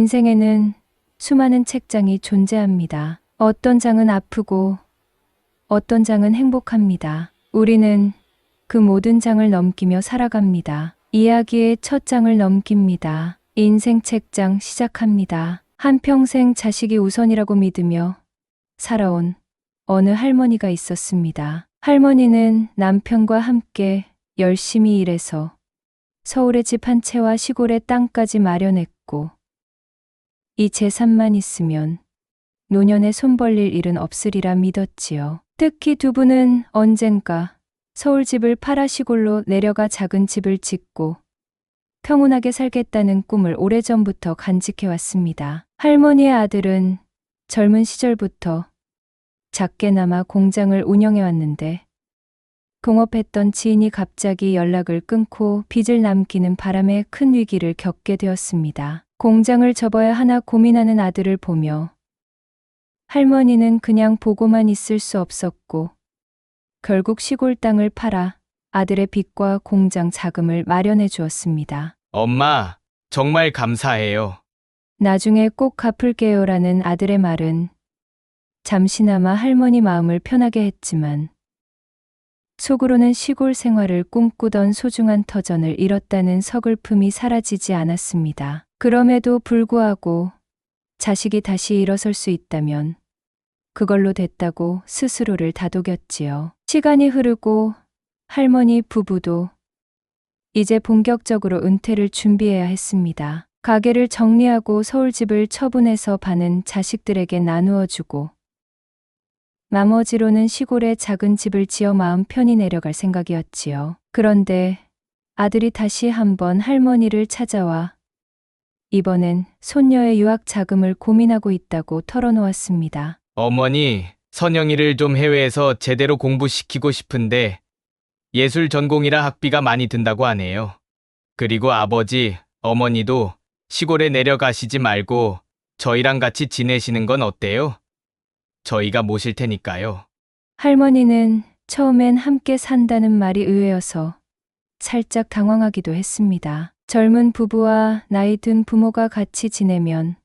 인생에는 수많은 책장이 존재합니다. 어떤 장은 아프고 어떤 장은 행복합니다. 우리는 그 모든 장을 넘기며 살아갑니다. 이야기의 첫 장을 넘깁니다. 인생 책장 시작합니다. 한평생 자식이 우선이라고 믿으며 살아온 어느 할머니가 있었습니다. 할머니는 남편과 함께 열심히 일해서 서울의 집 한 채와 시골의 땅까지 마련했고 이 재산만 있으면 노년에 손 벌릴 일은 없으리라 믿었지요. 특히 두 분은 언젠가 서울 집을 팔아 시골로 내려가 작은 집을 짓고 평온하게 살겠다는 꿈을 오래전부터 간직해왔습니다. 할머니의 아들은 젊은 시절부터 작게나마 공장을 운영해왔는데 동업했던 지인이 갑자기 연락을 끊고 빚을 남기는 바람에 큰 위기를 겪게 되었습니다. 공장을 접어야 하나 고민하는 아들을 보며 할머니는 그냥 보고만 있을 수 없었고 결국 시골 땅을 팔아 아들의 빚과 공장 자금을 마련해 주었습니다. 엄마, 정말 감사해요. 나중에 꼭 갚을게요라는 아들의 말은 잠시나마 할머니 마음을 편하게 했지만 속으로는 시골 생활을 꿈꾸던 소중한 터전을 잃었다는 서글픔이 사라지지 않았습니다. 그럼에도 불구하고 자식이 다시 일어설 수 있다면 그걸로 됐다고 스스로를 다독였지요. 시간이 흐르고 할머니 부부도 이제 본격적으로 은퇴를 준비해야 했습니다. 가게를 정리하고 서울집을 처분해서 반은 자식들에게 나누어 주고 나머지로는 시골에 작은 집을 지어 마음 편히 내려갈 생각이었지요. 그런데 아들이 다시 한번 할머니를 찾아와 이번엔 손녀의 유학 자금을 고민하고 있다고 털어놓았습니다. 어머니, 선영이를 좀 해외에서 제대로 공부시키고 싶은데 예술 전공이라 학비가 많이 든다고 하네요. 그리고 아버지, 어머니도 시골에 내려가시지 말고 저희랑 같이 지내시는 건 어때요? 저희가 모실 테니까요. 할머니는 처음엔 함께 산다는 말이 의외여서 살짝 당황하기도 했습니다. 젊은 부부와 나이 든 부모가 같이 지내면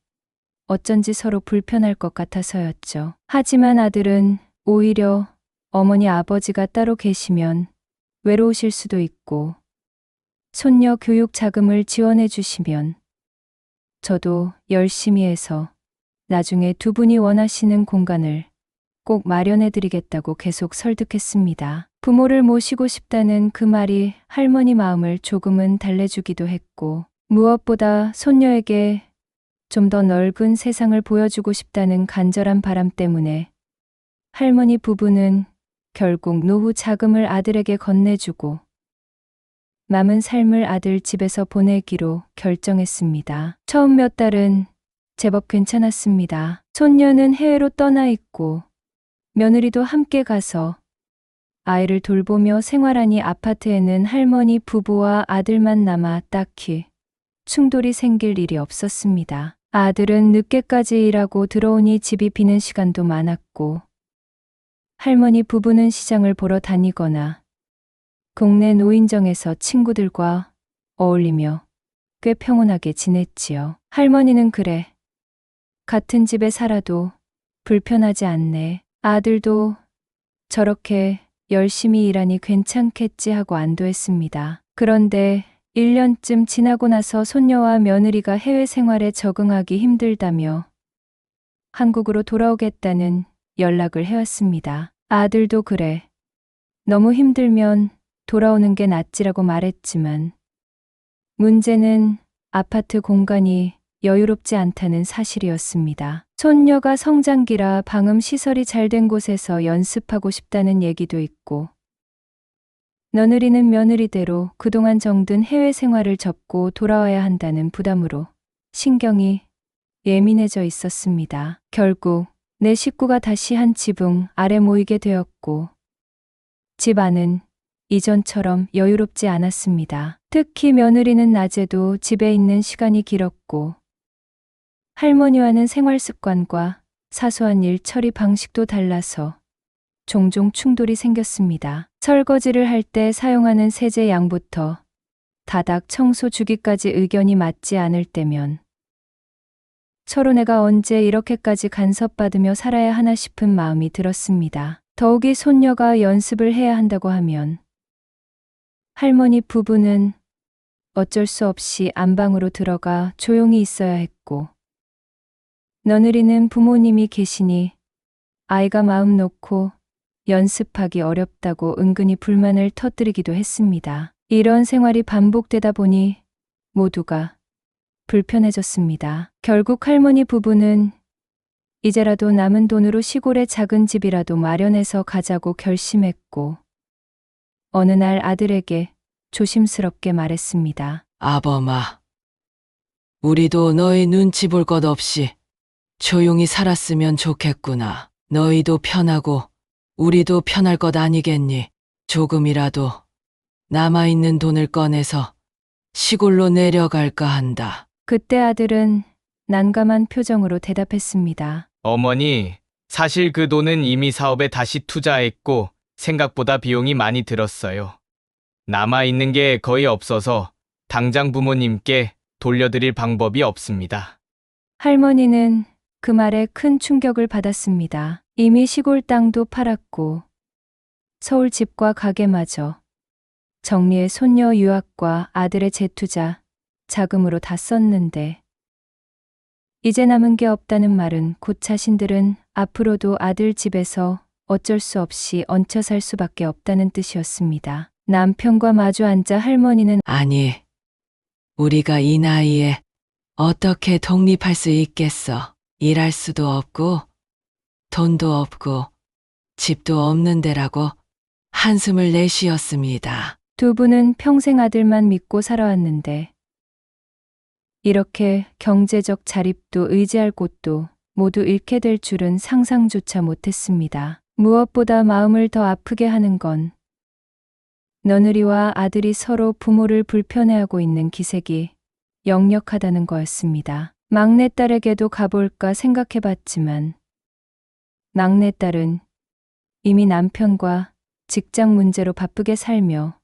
어쩐지 서로 불편할 것 같아서였죠. 하지만 아들은 오히려 어머니 아버지가 따로 계시면 외로우실 수도 있고 손녀 교육 자금을 지원해 주시면 저도 열심히 해서 나중에 두 분이 원하시는 공간을 꼭 마련해 드리겠다고 계속 설득했습니다. 부모를 모시고 싶다는 그 말이 할머니 마음을 조금은 달래주기도 했고 무엇보다 손녀에게 좀 더 넓은 세상을 보여주고 싶다는 간절한 바람 때문에 할머니 부부는 결국 노후 자금을 아들에게 건네주고 남은 삶을 아들 집에서 보내기로 결정했습니다. 처음 몇 달은 제법 괜찮았습니다. 손녀는 해외로 떠나 있고 며느리도 함께 가서 아이를 돌보며 생활하니 아파트에는 할머니 부부와 아들만 남아 딱히 충돌이 생길 일이 없었습니다. 아들은 늦게까지 일하고 들어오니 집이 비는 시간도 많았고 할머니 부부는 시장을 보러 다니거나 동네 노인정에서 친구들과 어울리며 꽤 평온하게 지냈지요. 할머니는 그래. 같은 집에 살아도 불편하지 않네. 아들도 저렇게 열심히 일하니 괜찮겠지 하고 안도했습니다. 그런데 1년쯤 지나고 나서 손녀와 며느리가 해외 생활에 적응하기 힘들다며 한국으로 돌아오겠다는 연락을 해왔습니다. 아들도 그래. 너무 힘들면 돌아오는 게 낫지라고 말했지만 문제는 아파트 공간이 여유롭지 않다는 사실이었습니다. 손녀가 성장기라 방음 시설이 잘 된 곳에서 연습하고 싶다는 얘기도 있고 며느리는 며느리대로 그동안 정든 해외 생활을 접고 돌아와야 한다는 부담으로 신경이 예민해져 있었습니다. 결국 내 식구가 다시 한 지붕 아래 모이게 되었고 집 안은 이전처럼 여유롭지 않았습니다. 특히 며느리는 낮에도 집에 있는 시간이 길었고 할머니와는 생활 습관과 사소한 일 처리 방식도 달라서 종종 충돌이 생겼습니다. 설거지를 할 때 사용하는 세제 양부터 다닥 청소 주기까지 의견이 맞지 않을 때면 서로 내가 언제 이렇게까지 간섭받으며 살아야 하나 싶은 마음이 들었습니다. 더욱이 손녀가 연습을 해야 한다고 하면 할머니 부부는 어쩔 수 없이 안방으로 들어가 조용히 있어야 했고, 며느리는 부모님이 계시니 아이가 마음 놓고 연습하기 어렵다고 은근히 불만을 터뜨리기도 했습니다. 이런 생활이 반복되다 보니 모두가 불편해졌습니다. 결국 할머니 부부는 이제라도 남은 돈으로 시골에 작은 집이라도 마련해서 가자고 결심했고, 어느 날 아들에게 조심스럽게 말했습니다. 아범아, 우리도 너희 눈치 볼 것 없이 조용히 살았으면 좋겠구나. 너희도 편하고 우리도 편할 것 아니겠니? 조금이라도 남아있는 돈을 꺼내서 시골로 내려갈까 한다. 그때 아들은 난감한 표정으로 대답했습니다. 어머니, 사실 그 돈은 이미 사업에 다시 투자했고 생각보다 비용이 많이 들었어요. 남아있는 게 거의 없어서 당장 부모님께 돌려드릴 방법이 없습니다. 할머니는 그 말에 큰 충격을 받았습니다. 이미 시골 땅도 팔았고 서울 집과 가게마저 정리해 손녀 유학과 아들의 재투자 자금으로 다 썼는데, 이제 남은 게 없다는 말은 곧 자신들은 앞으로도 아들 집에서 어쩔 수 없이 얹혀 살 수밖에 없다는 뜻이었습니다. 남편과 마주 앉아 할머니는 아니, 우리가 이 나이에 어떻게 독립할 수 있겠어? 일할 수도 없고 돈도 없고 집도 없는 데라고 한숨을 내쉬었습니다. 두 분은 평생 아들만 믿고 살아왔는데, 이렇게 경제적 자립도 의지할 곳도 모두 잃게 될 줄은 상상조차 못했습니다. 무엇보다 마음을 더 아프게 하는 건 며느리와 아들이 서로 부모를 불편해하고 있는 기색이 역력하다는 거였습니다. 막내딸에게도 가볼까 생각해봤지만 막내딸은 이미 남편과 직장 문제로 바쁘게 살며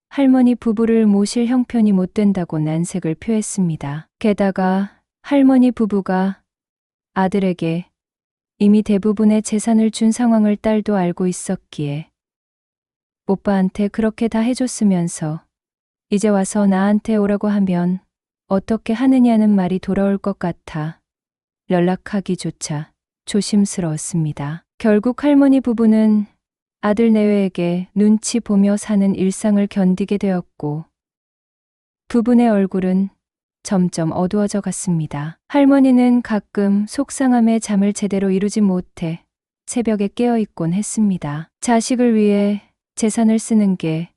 할머니 부부를 모실 형편이 못 된다고 난색을 표했습니다. 게다가 할머니 부부가 아들에게 이미 대부분의 재산을 준 상황을 딸도 알고 있었기에 오빠한테 그렇게 다 해줬으면서 이제 와서 나한테 오라고 하면 어떻게 하느냐는 말이 돌아올 것 같아 연락하기조차 조심스러웠습니다. 결국 할머니 부부는 아들 내외에게 눈치 보며 사는 일상을 견디게 되었고, 두 분의 얼굴은 점점 어두워져 갔습니다. 할머니는 가끔 속상함에 잠을 제대로 이루지 못해 새벽에 깨어있곤 했습니다. 자식을 위해 재산을 쓰는 게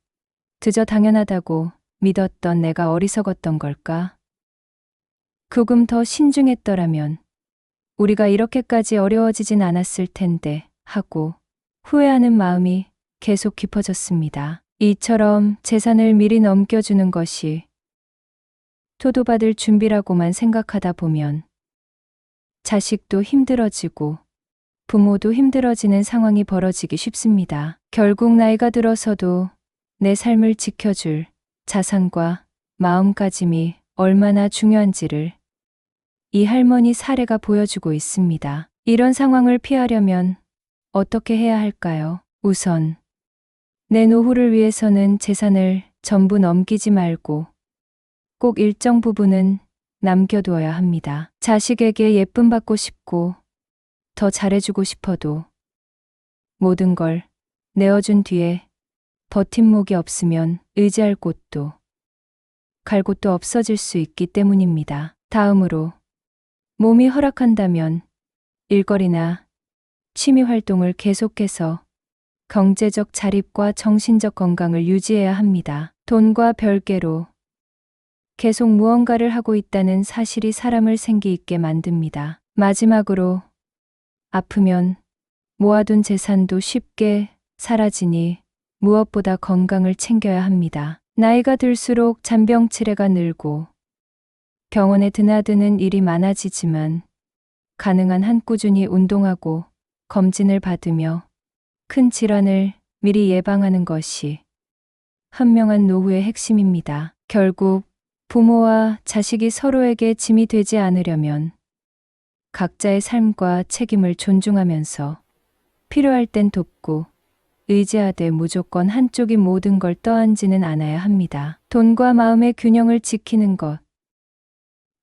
그저 당연하다고 믿었던 내가 어리석었던 걸까? 조금 더 신중했더라면 우리가 이렇게까지 어려워지진 않았을 텐데 하고 후회하는 마음이 계속 깊어졌습니다. 이처럼 재산을 미리 넘겨주는 것이 토도받을 준비라고만 생각하다 보면 자식도 힘들어지고 부모도 힘들어지는 상황이 벌어지기 쉽습니다. 결국 나이가 들어서도 내 삶을 지켜줄 자산과 마음가짐이 얼마나 중요한지를 이 할머니 사례가 보여주고 있습니다. 이런 상황을 피하려면 어떻게 해야 할까요? 우선 내 노후를 위해서는 재산을 전부 넘기지 말고 꼭 일정 부분은 남겨두어야 합니다. 자식에게 예쁨 받고 싶고 더 잘해주고 싶어도 모든 걸 내어준 뒤에 버팀목이 없으면 의지할 곳도 갈 곳도 없어질 수 있기 때문입니다. 다음으로 몸이 허락한다면 일거리나 취미 활동을 계속해서 경제적 자립과 정신적 건강을 유지해야 합니다. 돈과 별개로 계속 무언가를 하고 있다는 사실이 사람을 생기 있게 만듭니다. 마지막으로 아프면 모아둔 재산도 쉽게 사라지니 무엇보다 건강을 챙겨야 합니다. 나이가 들수록 잔병치레가 늘고 병원에 드나드는 일이 많아지지만 가능한 한 꾸준히 운동하고 검진을 받으며 큰 질환을 미리 예방하는 것이 현명한 노후의 핵심입니다. 결국 부모와 자식이 서로에게 짐이 되지 않으려면 각자의 삶과 책임을 존중하면서 필요할 땐 돕고 의지하되 무조건 한쪽이 모든 걸 떠안지는 않아야 합니다. 돈과 마음의 균형을 지키는 것.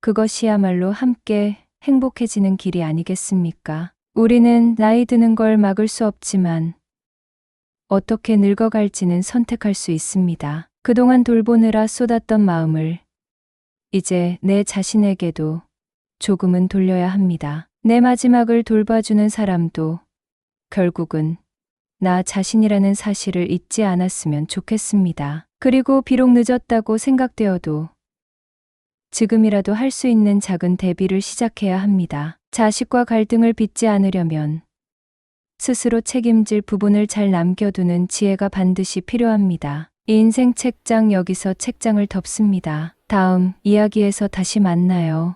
그것이야말로 함께 행복해지는 길이 아니겠습니까? 우리는 나이 드는 걸 막을 수 없지만 어떻게 늙어갈지는 선택할 수 있습니다. 그동안 돌보느라 쏟았던 마음을 이제 내 자신에게도 조금은 돌려야 합니다. 내 마지막을 돌봐주는 사람도 결국은 나 자신이라는 사실을 잊지 않았으면 좋겠습니다. 그리고 비록 늦었다고 생각되어도 지금이라도 할 수 있는 작은 대비를 시작해야 합니다. 자식과 갈등을 빚지 않으려면 스스로 책임질 부분을 잘 남겨두는 지혜가 반드시 필요합니다. 인생 책장 여기서 책장을 덮습니다. 다음 이야기에서 다시 만나요.